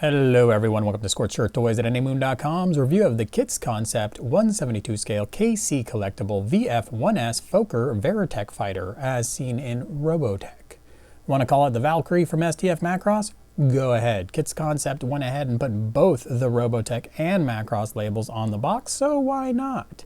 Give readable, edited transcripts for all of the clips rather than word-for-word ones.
Hello everyone, welcome to Scorched Toys at anymoon.com's review of the KitzConcept 1/72 scale KC Collectible VF-1S Fokker Veritech Fighter as seen in Robotech. Want to call it the Valkyrie from STF Macross? Go ahead. KitzConcept went ahead and put both the Robotech and Macross labels on the box, so why not?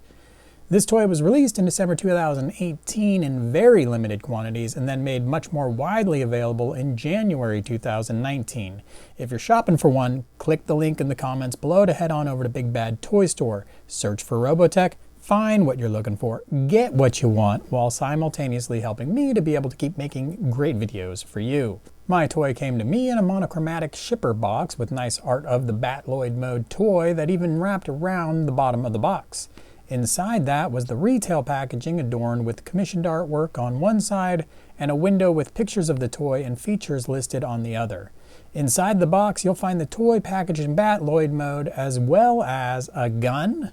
This toy was released in December 2018 in very limited quantities and then made much more widely available in January 2019. If you're shopping for one, click the link in the comments below to head on over to Big Bad Toy Store. Search for Robotech, find what you're looking for, get what you want, while simultaneously helping me to be able to keep making great videos for you. My toy came to me in a monochromatic shipper box with nice art of the Batloid mode toy that even wrapped around the bottom of the box. Inside that was the retail packaging adorned with commissioned artwork on one side and a window with pictures of the toy and features listed on the other. Inside the box you'll find the toy packaged in Batloid mode as well as a gun,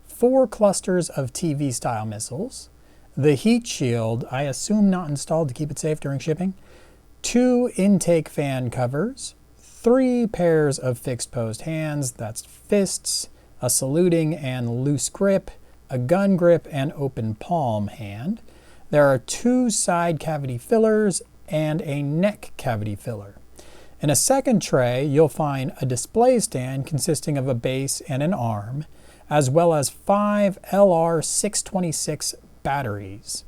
4 clusters of TV style missiles, the heat shield, I assume not installed to keep it safe during shipping, 2 intake fan covers, 3 pairs of fixed post hands, that's fists, a saluting and loose grip, a gun grip and open palm hand. There are 2 side cavity fillers and a neck cavity filler. In a second tray, you'll find a display stand consisting of a base and an arm, as well as 5 LR626 batteries.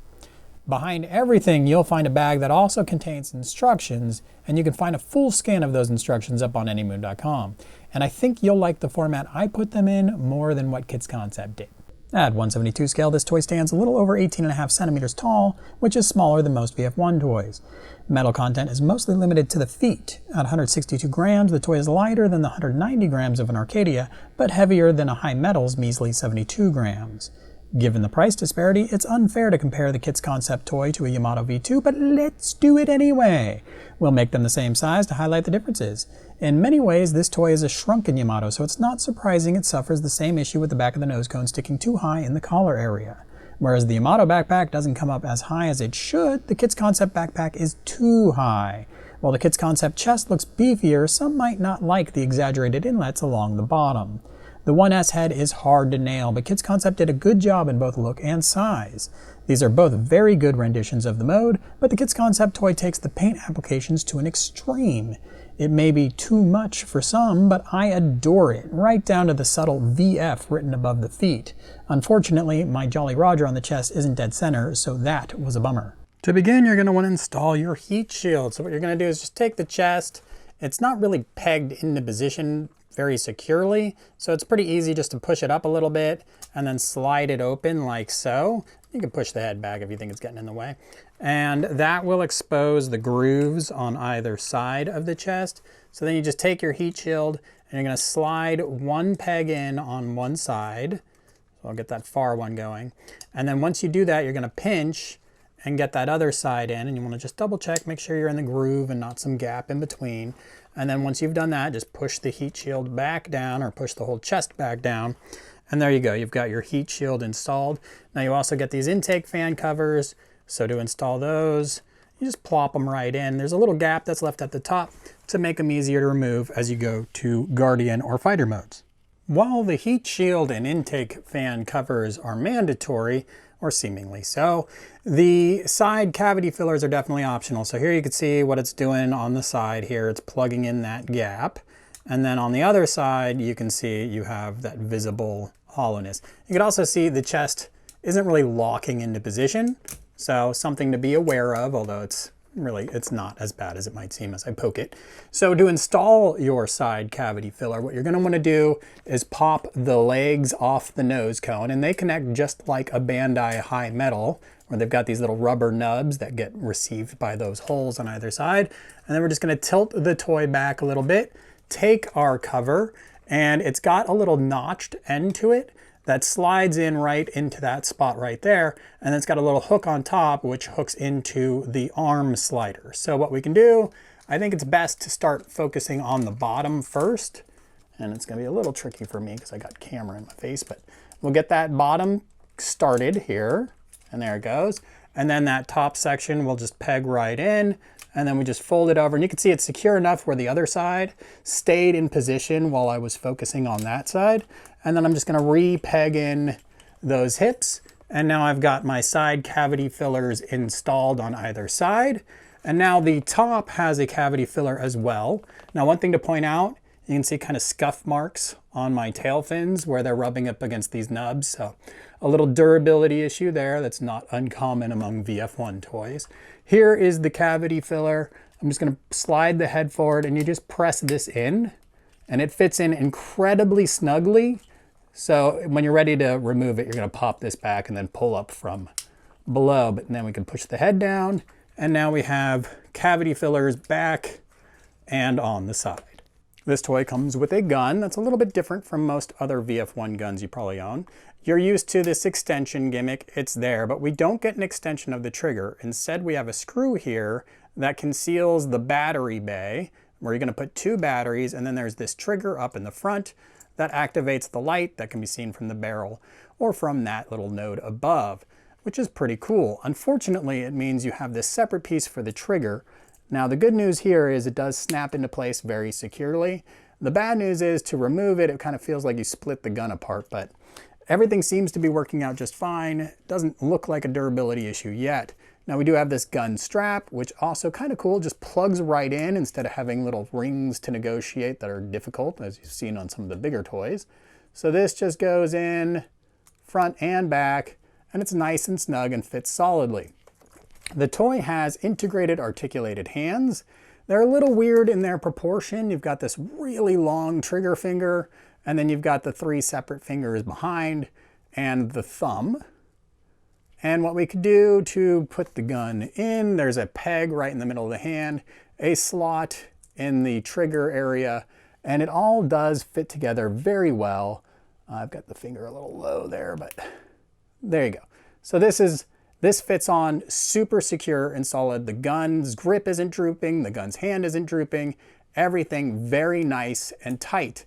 Behind everything, you'll find a bag that also contains instructions, and you can find a full scan of those instructions up on anymoon.com. And I think you'll like the format I put them in more than what KitzConcept did. At 1/72 scale, this toy stands a little over 18.5 centimeters tall, which is smaller than most VF-1 toys. Metal content is mostly limited to the feet. At 162 grams, the toy is lighter than the 190 grams of an Arcadia, but heavier than a High Metal's measly 72 grams. Given the price disparity, it's unfair to compare the KitzConcept toy to a Yamato V2, but let's do it anyway. We'll make them the same size to highlight the differences. In many ways, this toy is a shrunken Yamato, so it's not surprising it suffers the same issue with the back of the nose cone sticking too high in the collar area. Whereas the Yamato backpack doesn't come up as high as it should, the KitzConcept backpack is too high. While the KitzConcept chest looks beefier, some might not like the exaggerated inlets along the bottom. The 1S head is hard to nail, but KitzConcept did a good job in both look and size. These are both very good renditions of the mode, but the KitzConcept toy takes the paint applications to an extreme. It may be too much for some, but I adore it, right down to the subtle VF written above the feet. Unfortunately, my Jolly Roger on the chest isn't dead center, so that was a bummer. To begin, you're going to want to install your heat shield. So what you're going to do is just take the chest. It's not really pegged into position very securely, so it's pretty easy just to push it up a little bit and then slide it open like so. You can push the head back if you think it's getting in the way. And that will expose the grooves on either side of the chest. So then you just take your heat shield and you're going to slide one peg in on one side. So I'll get that far one going. And then once you do that, you're going to pinch and get that other side in, and you want to just double check, make sure you're in the groove and not some gap in between. And then once you've done that, just push the heat shield back down or push the whole chest back down. And there you go, you've got your heat shield installed. Now you also get these intake fan covers. So to install those, you just plop them right in. There's a little gap that's left at the top to make them easier to remove as you go to Guardian or Fighter modes. While the heat shield and intake fan covers are mandatory, or seemingly so, the side cavity fillers are definitely optional. So here you can see what it's doing on the side here. It's plugging in that gap. And then on the other side, you can see you have that visible hollowness. You can also see the chest isn't really locking into position. So something to be aware of, although it's not as bad as it might seem as I poke it. So to install your side cavity filler, what you're going to want to do is pop the legs off the nose cone, and they connect just like a Bandai High Metal, where they've got these little rubber nubs that get received by those holes on either side. And then we're just going to tilt the toy back a little bit, take our cover, and it's got a little notched end to it that slides in right into that spot right there, and then it's got a little hook on top which hooks into the arm slider. So what we can do, I think it's best to start focusing on the bottom first, and it's going to be a little tricky for me because I got camera in my face, but we'll get that bottom started here, and there it goes. And then that top section we'll just peg right in, and then we just fold it over, and you can see it's secure enough where the other side stayed in position while I was focusing on that side. And then I'm just gonna re-peg in those hips, and now I've got my side cavity fillers installed on either side. And now the top has a cavity filler as well. Now, one thing to point out, you can see kind of scuff marks on my tail fins where they're rubbing up against these nubs. So a little durability issue there that's not uncommon among VF1 toys. Here is the cavity filler. I'm just gonna slide the head forward, and you just press this in, and it fits in incredibly snugly. So when you're ready to remove it, you're gonna pop this back and then pull up from below. But then we can push the head down, and now we have cavity fillers back and on the side. This toy comes with a gun that's a little bit different from most other VF1 guns you probably own. You're used to this extension gimmick, it's there, but we don't get an extension of the trigger. Instead, we have a screw here that conceals the battery bay, where you're gonna put 2 batteries, and then there's this trigger up in the front that activates the light that can be seen from the barrel or from that little node above, which is pretty cool. Unfortunately, it means you have this separate piece for the trigger. Now, the good news here is it does snap into place very securely. The bad news is to remove it, it kind of feels like you split the gun apart, but everything seems to be working out just fine. It doesn't look like a durability issue yet. Now, we do have this gun strap, which also kind of cool, just plugs right in instead of having little rings to negotiate that are difficult, as you've seen on some of the bigger toys. So this just goes in front and back, and it's nice and snug and fits solidly. The toy has integrated articulated hands. They're a little weird in their proportion. You've got this really long trigger finger, and then you've got the 3 separate fingers behind and the thumb. And what we could do to put the gun in, there's a peg right in the middle of the hand, a slot in the trigger area, and it all does fit together very well. I've got the finger a little low there, but there you go. So this fits on super secure and solid. The gun's grip isn't drooping, the gun's hand isn't drooping, everything very nice and tight.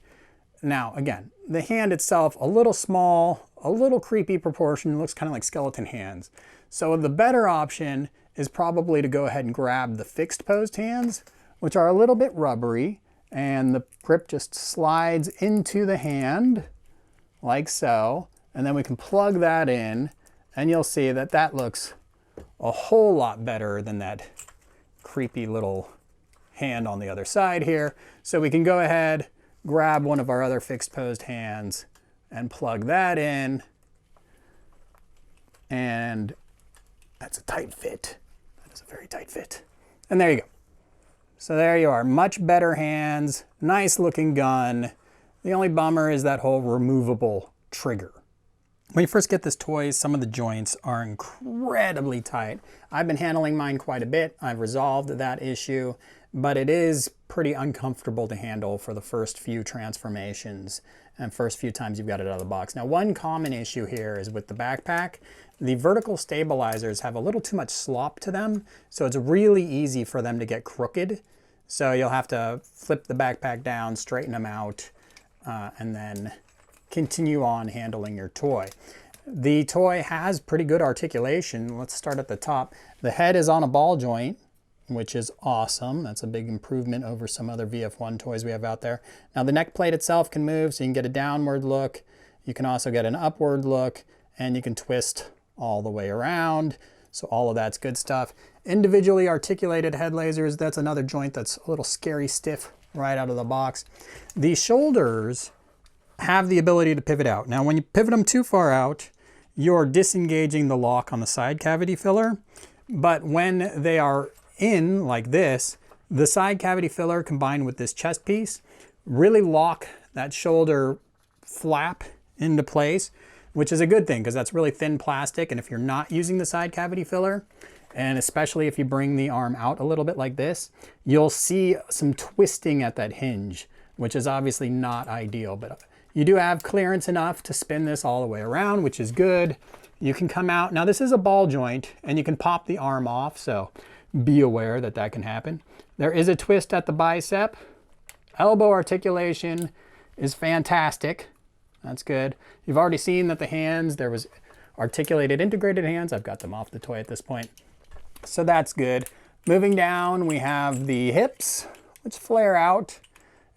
Now, again, the hand itself, a little small, a little creepy proportion, looks kind of like skeleton hands. So the better option is probably to go ahead and grab the fixed posed hands, which are a little bit rubbery, and the grip just slides into the hand like so, and then we can plug that in, and you'll see that that looks a whole lot better than that creepy little hand on the other side here. So we can go ahead, grab one of our other fixed posed hands and plug that in, and that's a tight fit. That is a very tight fit. And there you go. So there you are, much better hands, nice looking gun. The only bummer is that whole removable trigger. When you first get this toy, some of the joints are incredibly tight. I've been handling mine quite a bit. I've resolved that issue, but it is pretty uncomfortable to handle for the first few transformations and first few times you've got it out of the box. Now, one common issue here is with the backpack, the vertical stabilizers have a little too much slop to them, so it's really easy for them to get crooked. So you'll have to flip the backpack down, straighten them out, and then continue on handling your toy. The toy has pretty good articulation. Let's start at the top. The head is on a ball joint, which is awesome. That's a big improvement over some other VF1 toys we have out there. Now the neck plate itself can move, so you can get a downward look. You can also get an upward look, and you can twist all the way around. So all of that's good stuff. Individually articulated head lasers, that's another joint that's a little scary stiff right out of the box. The shoulders have the ability to pivot out. Now when you pivot them too far out, you're disengaging the lock on the side cavity filler. But when they are in like this, the side cavity filler combined with this chest piece really lock that shoulder flap into place, which is a good thing because that's really thin plastic. And if you're not using the side cavity filler, and especially if you bring the arm out a little bit like this, you'll see some twisting at that hinge, which is obviously not ideal, but you do have clearance enough to spin this all the way around, which is good. You can come out. Now this is a ball joint and you can pop the arm off, so be aware that that can happen. There is a twist at the bicep. Elbow articulation is fantastic. That's good. You've already seen that the hands, there was articulated integrated hands. I've got them off the toy at this point. So that's good. Moving down, we have the hips, which flare out,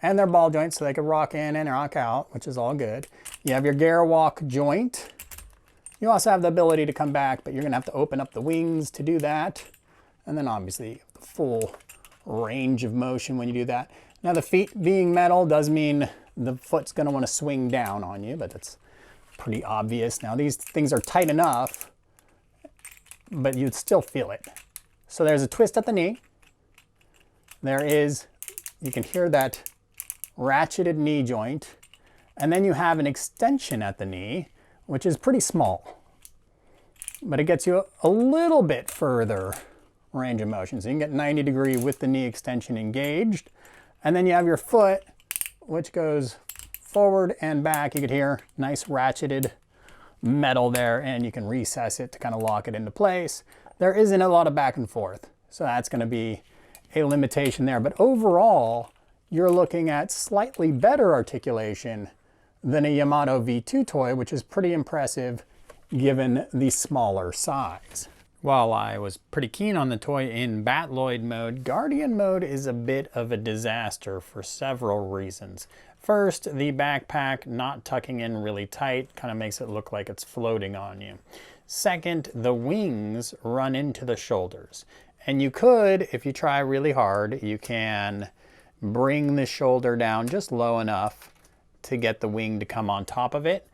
and they're ball joints, so they can rock in and rock out, which is all good. You have your gear walk joint. You also have the ability to come back, but you're gonna have to open up the wings to do that. And then obviously the full range of motion when you do that. Now the feet being metal does mean the foot's gonna wanna swing down on you, but that's pretty obvious. Now these things are tight enough, but you'd still feel it. So there's a twist at the knee. There is, you can hear that ratcheted knee joint. And then you have an extension at the knee, which is pretty small, but it gets you a little bit further range of motion. So you can get 90 degree with the knee extension engaged. And then you have your foot, which goes forward and back. You could hear nice ratcheted metal there, and you can recess it to kind of lock it into place. There isn't a lot of back and forth, so that's going to be a limitation there. But overall, you're looking at slightly better articulation than a Yamato V2 toy, which is pretty impressive given the smaller size. While I was pretty keen on the toy in Batloid mode, Guardian mode is a bit of a disaster for several reasons. First, the backpack not tucking in really tight kind of makes it look like it's floating on you. Second, the wings run into the shoulders. And you could, if you try really hard, you can bring the shoulder down just low enough to get the wing to come on top of it.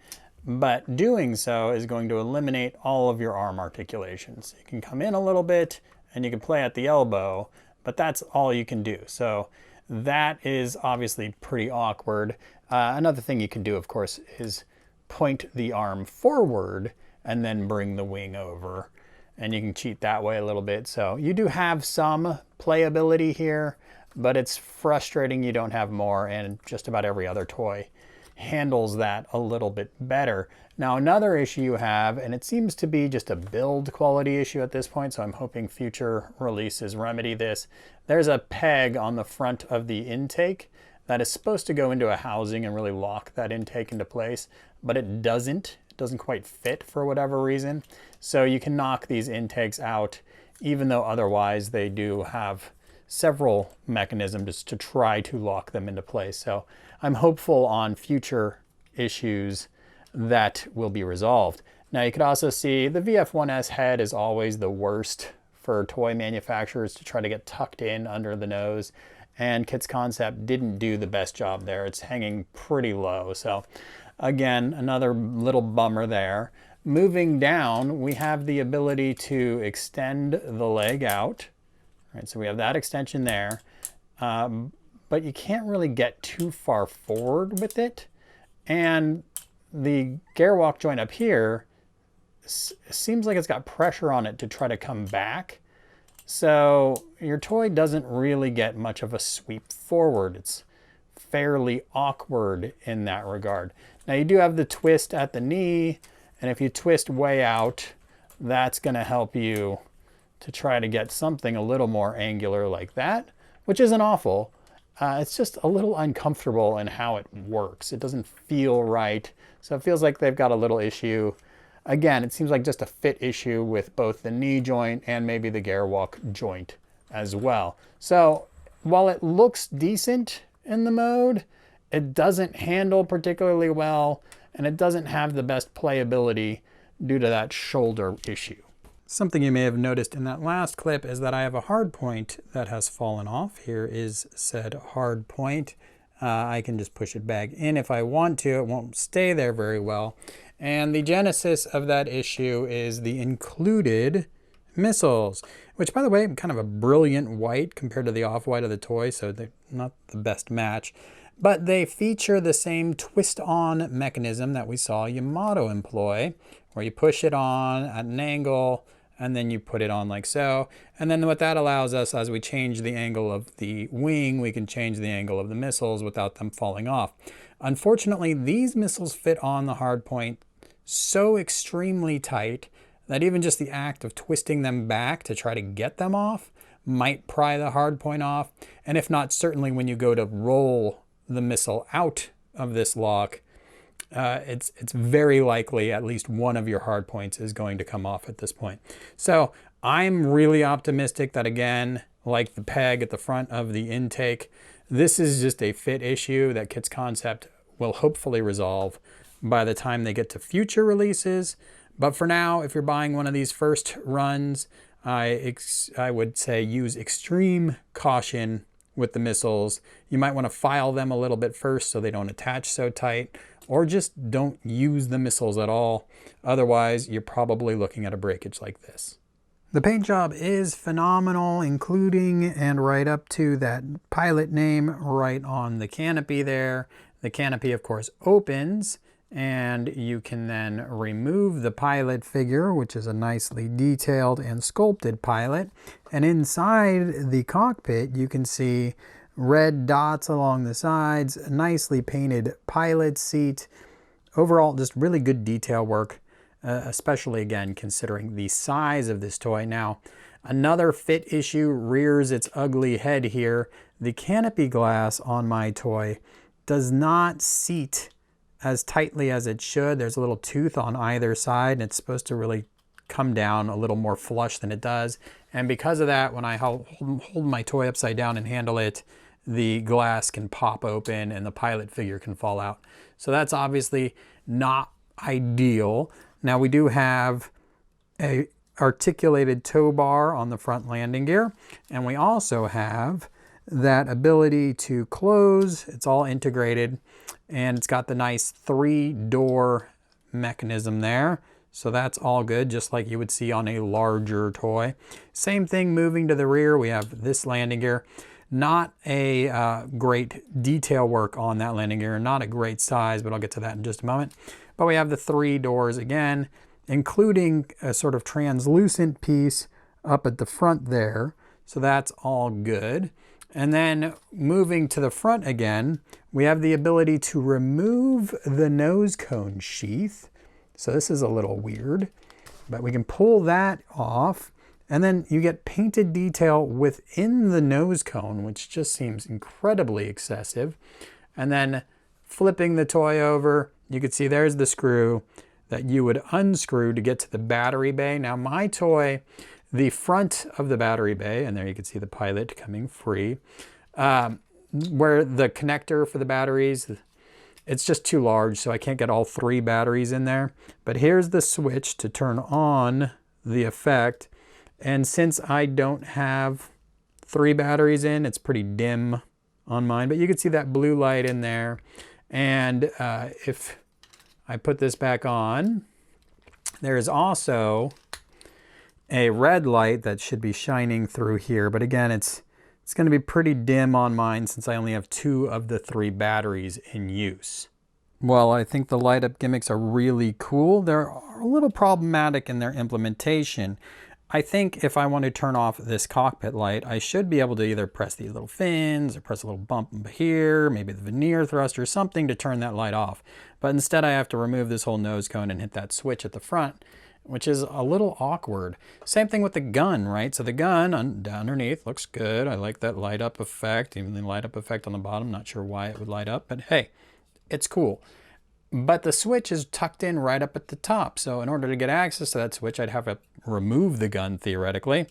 But doing so is going to eliminate all of your arm articulations. You can come in a little bit and you can play at the elbow, but that's all you can do. So that is obviously pretty awkward. Another thing you can do, of course, is point the arm forward and then bring the wing over. And you can cheat that way a little bit. So you do have some playability here, but it's frustrating you don't have more, and just about every other toy handles that a little bit better. Now another issue you have, and it seems to be just a build quality issue at this point, so I'm hoping future releases remedy this. There's a peg on the front of the intake that is supposed to go into a housing and really lock that intake into place, but it doesn't. It doesn't quite fit for whatever reason. So you can knock these intakes out, even though otherwise they do have several mechanisms to try to lock them into place. So I'm hopeful on future issues that will be resolved. Now you could also see the VF-1S head is always the worst for toy manufacturers to try to get tucked in under the nose, and KitzConcept didn't do the best job there. It's hanging pretty low. So again, another little bummer there. Moving down, we have the ability to extend the leg out. Right, so we have that extension there, but you can't really get too far forward with it. And the gear walk joint up here seems like it's got pressure on it to try to come back. So your toy doesn't really get much of a sweep forward. It's fairly awkward in that regard. Now you do have the twist at the knee, and if you twist way out, that's going to help you to try to get something a little more angular like that, which isn't awful. It's just a little uncomfortable in how it works. It doesn't feel right. So it feels like they've got a little issue. Again, it seems like just a fit issue with both the knee joint and maybe the gear walk joint as well. So while it looks decent in the mode, it doesn't handle particularly well, and it doesn't have the best playability due to that shoulder issue. Something you may have noticed in that last clip is that I have a hard point that has fallen off. Here is said hard point. I can just push it back in if I want to. It won't stay there very well. And the genesis of that issue is the included missiles, which, by the way, kind of a brilliant white compared to the off-white of the toy, so they're not the best match. But they feature the same twist-on mechanism that we saw Yamato employ, where you push it on at an angle, and then you put it on like so. And then what that allows us, as we change the angle of the wing, we can change the angle of the missiles without them falling off. Unfortunately, these missiles fit on the hard point so extremely tight that even just the act of twisting them back to try to get them off might pry the hard point off. And if not, certainly when you go to roll the missile out of this lock, it's very likely at least one of your hard points is going to come off at this point. So I'm really optimistic that, again, like the peg at the front of the intake, this is just a fit issue that KitzConcept will hopefully resolve by the time they get to future releases. But for now, if you're buying one of these first runs, I would say use extreme caution with the missiles. You might want to file them a little bit first so they don't attach so tight, or just don't use the missiles at all. Otherwise, you're probably looking at a breakage like this. The paint job is phenomenal, including and right up to that pilot name right on the canopy there. The canopy, of course, opens, and you can then remove the pilot figure, which is a nicely detailed and sculpted pilot. And inside the cockpit, you can see red dots along the sides, a nicely painted pilot seat. Overall, just really good detail work. Especially, again, considering the size of this toy. Now, another fit issue rears its ugly head here. The canopy glass on my toy does not seat as tightly as it should. There's a little tooth on either side, and it's supposed to really come down a little more flush than it does. And because of that, when I hold my toy upside down and handle it, the glass can pop open and the pilot figure can fall out. So that's obviously not ideal. Now, we do have a articulated tow bar on the front landing gear, and we also have that ability to close. It's all integrated, and it's got the nice 3-door mechanism there. So that's all good, just like you would see on a larger toy. Same thing moving to the rear. We have this landing gear. Not a great detail work on that landing gear, not a great size, but I'll get to that in just a moment. But we have the 3 doors again, including a sort of translucent piece up at the front there. So that's all good. And then moving to the front again, we have the ability to remove the nose cone sheath. So this is a little weird, but we can pull that off. And then you get painted detail within the nose cone, which just seems incredibly excessive. And then flipping the toy over, you can see there's the screw that you would unscrew to get to the battery bay. Now my toy, the front of the battery bay, and there you can see the pilot coming free, where the connector for the batteries, it's just too large, so I can't get all 3 batteries in there. But here's the switch to turn on the effect. And since I don't have 3 batteries in, it's pretty dim on mine, but you can see that blue light in there. And if I put this back on, there is also a red light that should be shining through here. But again, it's going to be pretty dim on mine since I only have 2 of the 3 batteries in use. Well, I think the light up gimmicks are really cool. They're a little problematic in their implementation. I think if I want to turn off this cockpit light, I should be able to either press these little fins or press a little bump here, maybe the veneer thruster, something to turn that light off. But instead I have to remove this whole nose cone and hit that switch at the front, which is a little awkward. Same thing with the gun, right? So the gun underneath looks good. I like that light up effect, even the light up effect on the bottom. Not sure why it would light up, but hey, it's cool. But the switch is tucked in right up at the top. So in order to get access to that switch, I'd have to remove the gun theoretically.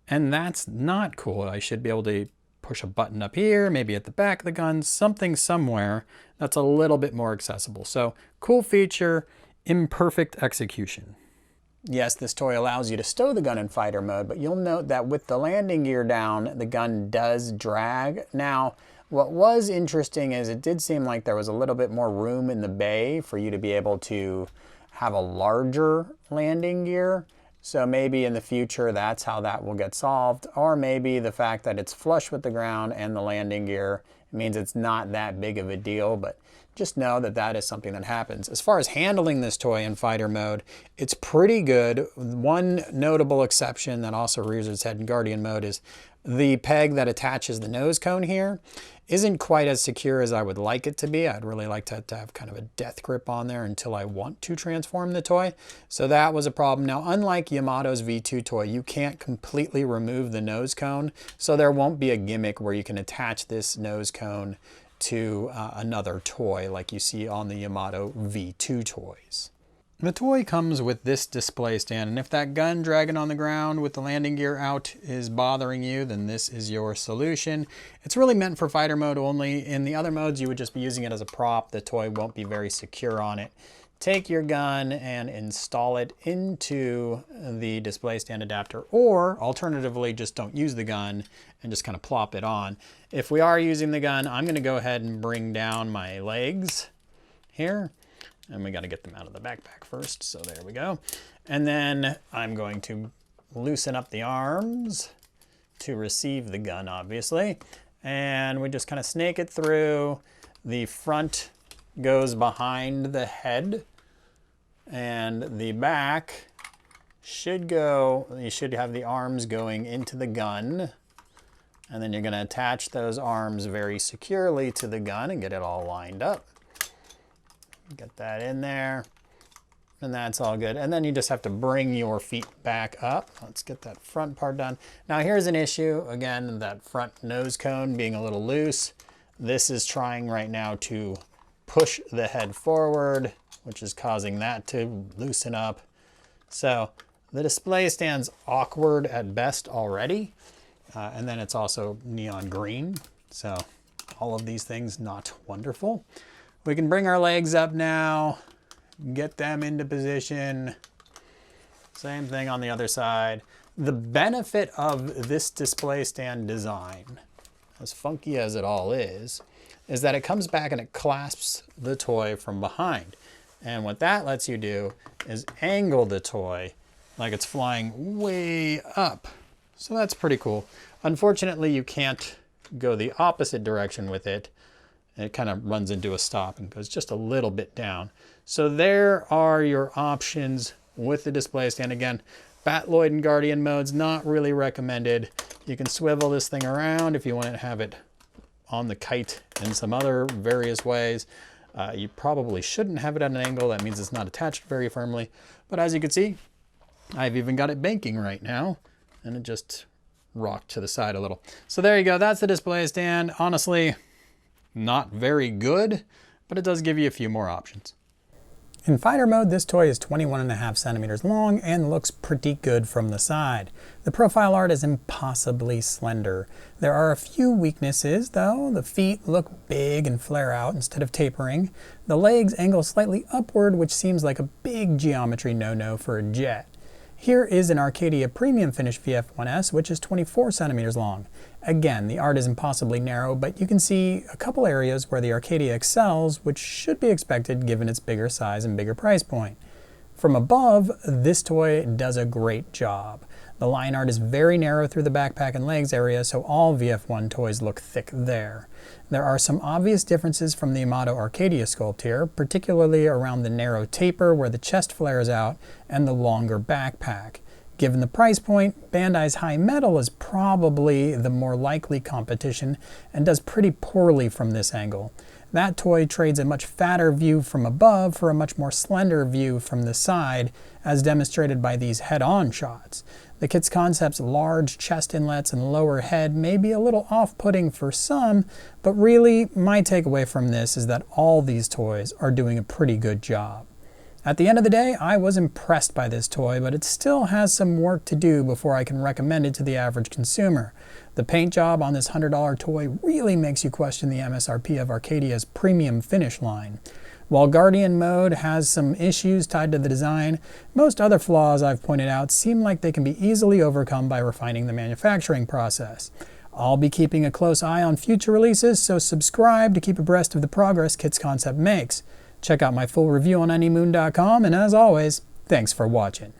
And that's not cool. I should be able to push a button up here, maybe at the back of the gun, something somewhere that's a little bit more accessible. So cool feature, imperfect execution. Yes, this toy allows you to stow the gun in fighter mode, but you'll note that with the landing gear down, the gun does drag. Now, what was interesting is it did seem like there was a little bit more room in the bay for you to be able to have a larger landing gear. So maybe in the future that's how that will get solved. Or maybe the fact that it's flush with the ground and the landing gear means it's not that big of a deal, but just know that that is something that happens. As far as handling this toy in fighter mode, it's pretty good. One notable exception that also rears its head in Guardian mode is the peg that attaches the nose cone here isn't quite as secure as I would like it to be. I'd really like to have kind of a death grip on there until I want to transform the toy. So that was a problem. Now, unlike Yamato's V2 toy, you can't completely remove the nose cone. So there won't be a gimmick where you can attach this nose cone to another toy like you see on the Yamato V2 toys. The toy comes with this display stand, and if that gun dragging on the ground with the landing gear out is bothering you, then this is your solution. It's really meant for fighter mode only. In the other modes, you would just be using it as a prop. The toy won't be very secure on it. Take your gun and install it into the display stand adapter, or alternatively, just don't use the gun and just kind of plop it on. If we are using the gun, I'm going to go ahead and bring down my legs here. And we got to get them out of the backpack first. So there we go. And then I'm going to loosen up the arms to receive the gun, obviously. And we just kind of snake it through. The front goes behind the head. And the back should go, you should have the arms going into the gun. And then you're going to attach those arms very securely to the gun and get it all lined up. Get that in there, and that's all good. And then you just have to bring your feet back up. Let's get that front part done. Now here's an issue, again, that front nose cone being a little loose. This is trying right now to push the head forward, which is causing that to loosen up. So the display stand's awkward at best already. And then it's also neon green. So all of these things not wonderful. We can bring our legs up now, get them into position. Same thing on the other side. The benefit of this display stand design, as funky as it all is that it comes back and it clasps the toy from behind. And what that lets you do is angle the toy like it's flying way up. So that's pretty cool. Unfortunately, you can't go the opposite direction with it. It kind of runs into a stop and goes just a little bit down. So there are your options with the display stand. Again, Batloid and Guardian modes, not really recommended. You can swivel this thing around if you want to have it on the kite in some other various ways. You probably shouldn't have it at an angle. That means it's not attached very firmly. But as you can see, I've even got it banking right now, and it just rocked to the side a little. So there you go. That's the display stand. Honestly, not very good, but it does give you a few more options. In fighter mode, this toy is 21.5 centimeters long and looks pretty good from the side. The profile art is impossibly slender. There are a few weaknesses though. The feet look big and flare out instead of tapering. The legs angle slightly upward, which seems like a big geometry no-no for a jet. Here is an Arcadia Premium Finish VF-1S, which is 24 centimeters long. Again, the art is impossibly narrow, but you can see a couple areas where the Arcadia excels, which should be expected given its bigger size and bigger price point. From above, this toy does a great job. The line art is very narrow through the backpack and legs area, so all VF-1 toys look thick there. There are some obvious differences from the Yamato Arcadia sculpt here, particularly around the narrow taper where the chest flares out and the longer backpack. Given the price point, Bandai's High Metal is probably the more likely competition and does pretty poorly from this angle. That toy trades a much fatter view from above for a much more slender view from the side, as demonstrated by these head-on shots. The KitzConcept's large chest inlets and lower head may be a little off-putting for some, but really, my takeaway from this is that all these toys are doing a pretty good job. At the end of the day, I was impressed by this toy, but it still has some work to do before I can recommend it to the average consumer. The paint job on this $100 toy really makes you question the MSRP of Arcadia's Premium Finish line. While Guardian mode has some issues tied to the design, most other flaws I've pointed out seem like they can be easily overcome by refining the manufacturing process. I'll be keeping a close eye on future releases, so subscribe to keep abreast of the progress KitzConcept makes. Check out my full review on anymoon.com, and as always, thanks for watching.